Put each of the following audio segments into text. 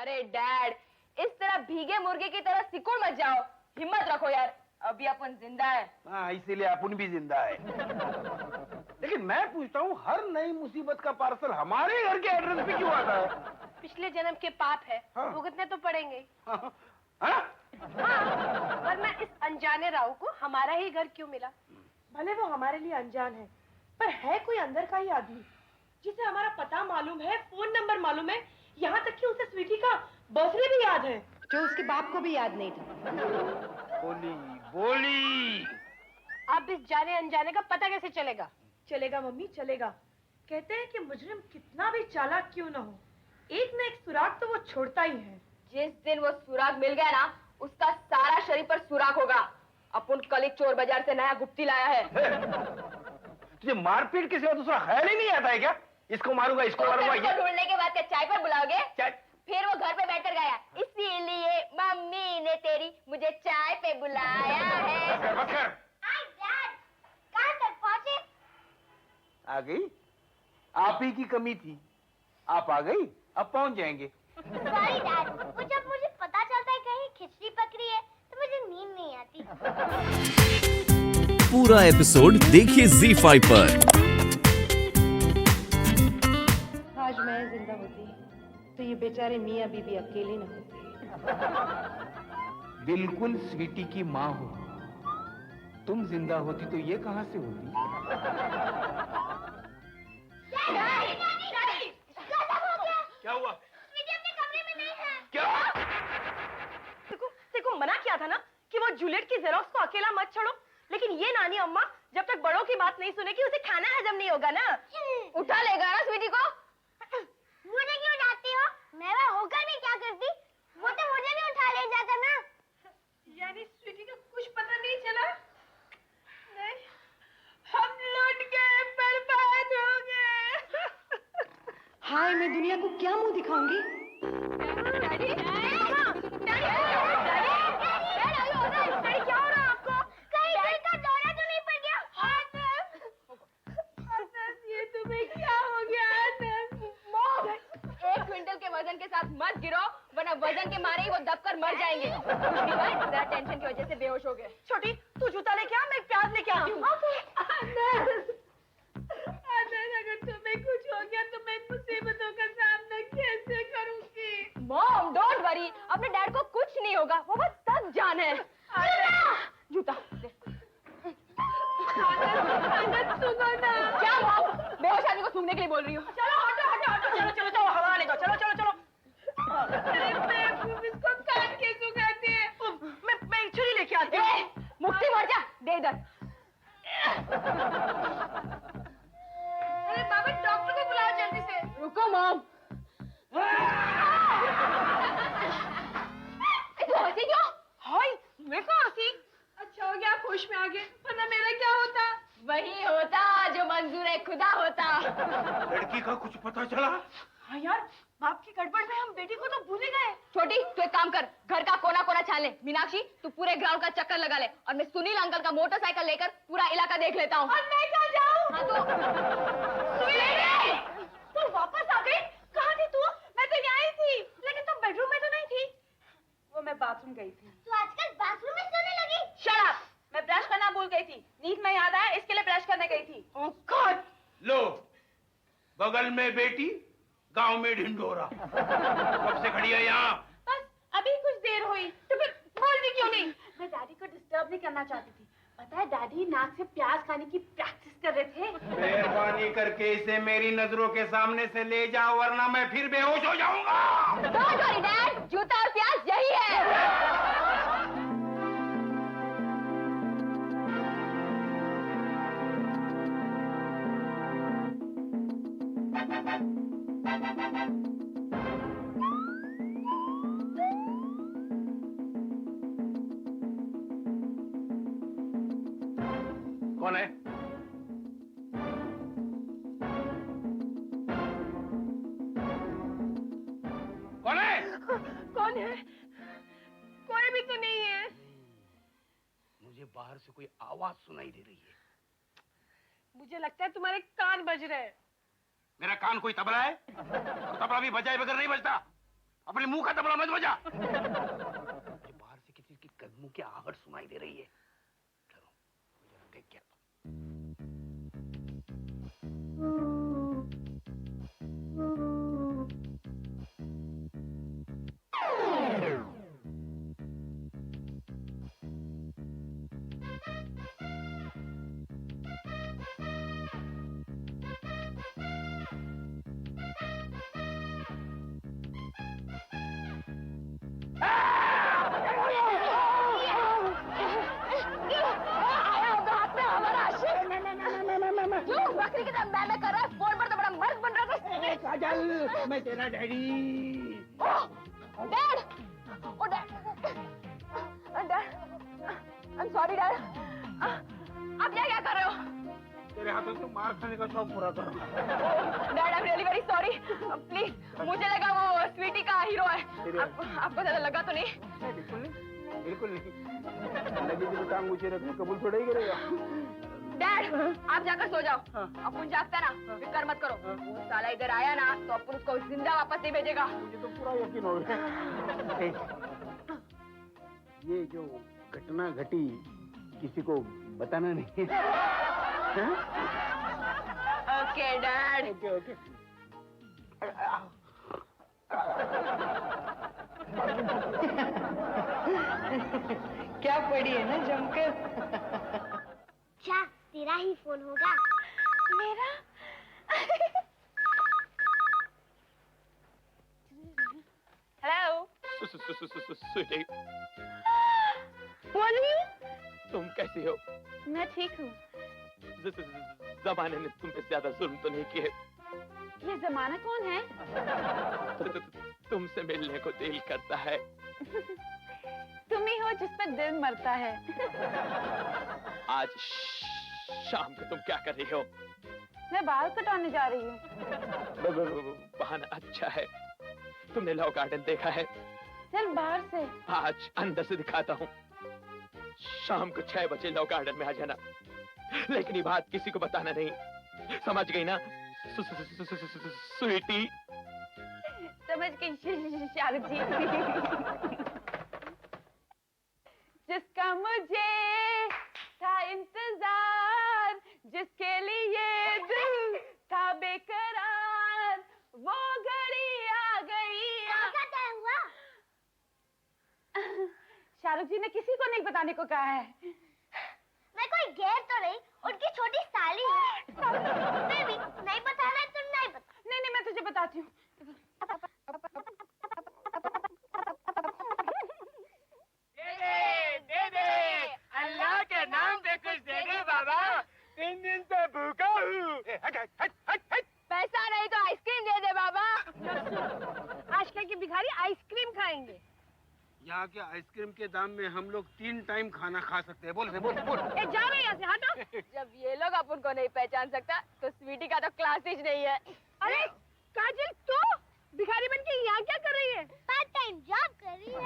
अरे डैड, इस तरह भीगे मुर्गे की तरह सिकुड़ मत जाओ। हिम्मत रखो यार, अभी अपन जिंदा है। हाँ, इसीलिए अपन भी जिंदा है। लेकिन मैं पूछता हूँ, हर नई मुसीबत का पार्सल हमारे घर के एड्रेस पे क्यों आता है? पिछले जन्म के पाप है, हाँ। भुगतने तो पड़ेंगे। हाँ? हाँ, वरना इस अनजाने राव को हमारा ही घर क्यों मिला? भले वो हमारे लिए अनजान है, पर है कोई अंदर का ही आदमी जिसे हमारा पता मालूम है, फोन नंबर मालूम है, यहाँ तक कि उसे स्वीटी का बर्थडे भी याद है, जो उसके बाप को भी याद नहीं था। बोली। अब इस जाने अनजाने का पता कैसे चलेगा? चलेगा मम्मी, चलेगा। कहते हैं कि मुजरिम कितना भी चालाक क्यों न हो, एक न एक सुराग तो वो छोड़ता ही है। जिस दिन वो सुराग मिल गया ना, उसका सारा शरीर पर सुराग होगा। अपन कल एक चोर बाजार से नया गुप्ती लाया है। तुझे मारपीट के सिवा दूसरा ख्याल ही नहीं आता है क्या? इसको मारूंगा, इसको मारूंगा। ये ढूंढने के बाद क्या चाय पर बुलाओगे? चाय? फिर वो घर पे बैठकर गाया, इसीलिए मम्मी ने तेरी मुझे चाय पे बुलाया है। बस कर। कहाँ तक पहुँचे? आ गई? आप ही की कमी थी, आप आ गई, अब पहुंच जाएंगे। सॉरी डैड, वो जब मुझे पता चलता है कहीं खिचड़ी पक रही है तो मुझे नींद नहीं आती। पूरा एपिसोड देखिए ZEE5 पर। आज मैं जिंदा होती तो ये बेचारे मियाँ बीबी अकेले न होते। बिल्कुल स्वीटी की माँ हो, तुम जिंदा होती तो ये कहाँ से होती? क्या हुआ? स्वीटी अपने कमरे में नहीं है। क्या? तेको मना किया था ना कि वो जूलियट की जेरोक्स को अकेला मत छोड़ो, लेकिन ये नानी अम्मा जब तक बड़ों की बात नहीं सुनेगी उसे खाना हजम नहीं होगा ना। उठा लेगा ना स्वीटी को? मुझे क्यों उठाती हो? मैं वहाँ होकर भी क्या करती? वो तो मुझे भी उठा ले जाता ना। यानी स्वीटी को कुछ पता नहीं चला? नहीं, हम लौट गए, बर्बाद हो गए। हाय, मैं दुनिया को क्या मुंह दिखाऊंगी? डैडी, क्या हो रहा है आपको? कहीं दिल का दौरा तो नहीं पड़ गया? ये तुम्हें क्या हो गया? मॉम, 1 क्विंटल के वजन के साथ मत गिरो, वरना वजन के मारे ही वो दबकर मर जाएंगे। जरा टेंशन की वजह से बेहोश हो गए। छोटी, तू जूता लेके आ, मैं प्याज लेके आती हूँ। अगर तुम्हें कुछ हो गया तो मैं मुसीबतों का सामना कैसे करूंगी? मॉम, डोंट वरी, अपने डैड को कुछ नहीं होगा, वो बस सब जान है। जूता दे। क्या मॉम, बेहोश आदमी को सूंघने के लिए बोल रही हो? चलो हटो हटो हटो, चलो चलो चलो, हवा आने दो, चलो चलो चलो। अरे बेवकूफ, इसको काट के सुखाते हैं। मैं छुरी लेके आती हूँ। मुक्ति मर जा, दे इधर। अरे बाबा, डॉक्टर को बुलाओ जल्दी से। रुको मॉम। तू हंसी क्यों? हाय, मैं कहाँ हंसी? अच्छा हो गया खुश में आ गए, वरना मेरा क्या होता? वही होता जो मंजूर खुदा होता। लड़की का कुछ पता चला? हाँ यार, बाप की गड़बड़ में हम बेटी को तो भूल ही गए। छोटी, तू एक काम कर, घर का कोना कोना छान ले। मीनाक्षी, तू पूरे ग्राउंड का चक्कर लगा ले, और मैं सुनील अंकल का मोटरसाइकिल लेकर पूरा इलाका देख लेता हूँ। और मैं क्या जाऊँ? हाँ तो तू वापस आ गई? कहाँ थी तू? मैं तो यहाँ ही थी, लेकिन तुम बेडरूम में तो नहीं थी। वो मैं बाथरूम गई थी। तू आजकल बाथरूम में सोने लगी? Shut up! मैं ब्रश करना भूल गई थी, नींद में याद आया इसके लिए ब्रश करने गई थी। ओह गॉड! लो, बगल में बेटी, गांव में ढिंढोरा। कब से खड़ी है यहाँ? बस अभी कुछ देर हुई, तो फिर बोलती क्यों नहीं? मैं डैडी को डिस्टर्ब नहीं करना चाहती थी। पता है, डैडी नाक से प्याज खाने की प्रैक्टिस कर रहे थे। मेहरबानी करके इसे मेरी नजरों के सामने से ले जाओ, वरना मैं फिर बेहोश हो जाऊंगा। डोंट वरी डैड, जूता और प्याज यही है। कौन है? कौन है? कौन है? कोई भी तो नहीं है। मुझे बाहर से कोई आवाज सुनाई दे रही है। मुझे लगता है तुम्हारे कान बज रहे हैं। मेरा कान कोई तबला है? और तबला भी बजाए बगैर नहीं बजता। अपने मुंह का तबला मत बजा। मुझे बाहर से किसी की कदमों की आहट सुनाई दे रही है। चलो जरा देख के आता बकरी की तरह मैं कर रहा है फोन पर तो बड़ा मर्द बन रहा था। काजल, मैं तेरा daddy. Dad, oh dad, I am sorry dad. आप क्या कर रहे हो? तेरे हाथों से मार खाने का शौक पूरा करो। Dad I am really very sorry. Please, मुझे लगा वो स्वीटी का हीरो है। आपको ज्यादा लगा तो नहीं? बिल्कुल नहीं, बिल्कुल नहीं। लगी तो टांग ऊंचे रखने कबूल थोड़ा ही करेगा। डैड, आप जाकर सो जाओ। अपन जागता ना, फिक्र मत करो। वो साला इधर आया ना तो अपन उसको जिंदा वापस नहीं भेजेगा। मुझे तो पूरा यकीन हो गया। ये जो घटना घटी किसी को बताना नहीं। Okay dad. Okay okay. क्या पड़ी है ना जमकर। अच्छा तेरा ही फोन होगा। मेरा? हेलो। स्वीटी, बोलिए। तुम कैसी हो? मैं ठीक हूँ। जमाने ने तुम पे ज्यादा जुल्म तो नहीं किए? ये जमाना कौन है? तुमसे मिलने को दिल करता है। तुम ही हो जिस पर दिल मरता है। आज शाम को तुम क्या कर रही हो? मैं बाल कटवाने जा रही हूँ। बहाना अच्छा है। तुमने लव गार्डन देखा है? सिर्फ बाहर से। आज अंदर से दिखाता हूँ। शाम को 6 बजे लव गार्डन में आ जाना, लेकिन ये बात किसी को बताना नहीं, समझ गई ना स्वीटी? समझ गई शाहरुख जी। जिसका मुझे था इंतजार, जिसके लिए दिल था बेकरार, वो घड़ी आ गई। क्या तय हुआ? शाहरुख जी ने किसी को नहीं बताने को कहा है। मैं कोई गैर तो नहीं, उनकी छोटी साली हूँ। बेबी, नहीं बताना है तो नहीं बता। नहीं, मैं तुझे बताती हूँ। दे दे, अल्लाह के नाम पे कुछ दे दे बाबा। 3 दिन से भूखा हूँ। पैसा नहीं तो आइसक्रीम दे दे बाबा। आजकल के भिखारी आइसक्रीम खाएंगे। यहाँ के आइसक्रीम के दाम में हम लोग 3 टाइम खाना खा सकते हैं। बोल। ए, जा रहे यहाँ से, हटो। जब ये लोग अपन को नहीं पहचान सकता तो स्वीटी का तो क्लास ही नहीं है। अरे काजल, तू भिखारी बन के यहाँ क्या कर रही है? पार्ट टाइम जॉब कर रही है।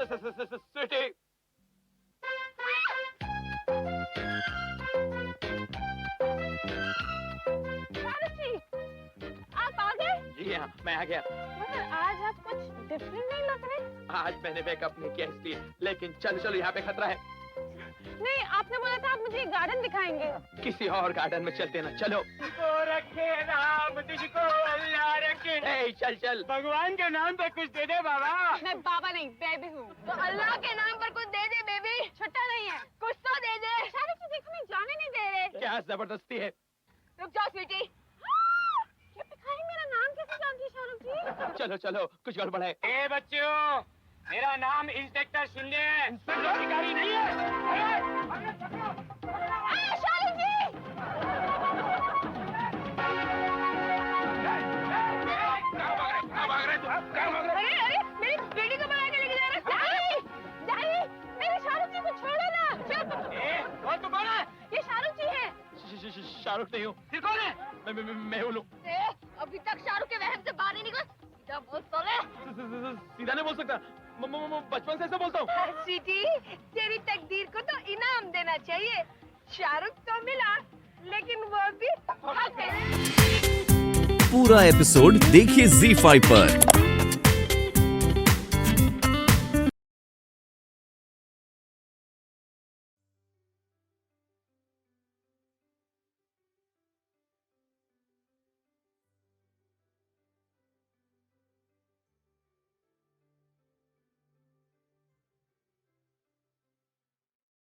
स्वीटी, शाहरुख जी, आप आ गए? जी हाँ, मैं आ गया। मगर आज आप कुछ डिफरेंट नहीं लग रहे। आज मैंने मेकअप नहीं किया इसलिए, लेकिन चलो यहाँ पे खतरा है। नहीं, आपने बोला था आप मुझे गार्डन दिखाएंगे। किसी और गार्डन में चलते ना, चलो। रखे राम तुझको, अल्लाह रखे। ए, चल। भगवान के नाम पे कुछ दे दे बाबा। मैं बाबा नहीं, बेबी हूँ। तो अल्लाह के नाम पर कुछ दे दे बेबी। छुट्टा नहीं है, कुछ तो दे दे। शाहरुख जी देखो, नहीं जाने नहीं दे रहे। क्या जबरदस्ती है? रुक जाओ स्वीटी। ये भिखारी मेरा नाम कैसे जानती है शाहरुख जी? चलो, कुछ गड़बड़ है। ए बच्चों, मेरा नाम इंस्पेक्टर शिंदे है, अधिकारी नहीं है। शाहरुख जी! अरे, मेरी बेटी को मार के लेके जा रहा है। डैडी, मेरे शाहरुख जी को छोड़ो ना। चुप। और तू कौन है? ये शाहरुख जी है। शाहरुख नहीं हूँ। फिर कौन है? मैं हूँ। अभी तक शाहरुख के वहम से बाहर नहीं निकला। सीधा बोल साले। सीधा नहीं बोल सकता। बचपन से ऐसा बोलता हूँ। स्वीटी, तेरी तकदीर को तो इनाम देना चाहिए। शाहरुख तो मिला, लेकिन वो भी पूरा एपिसोड देखिए ZEE5 पर।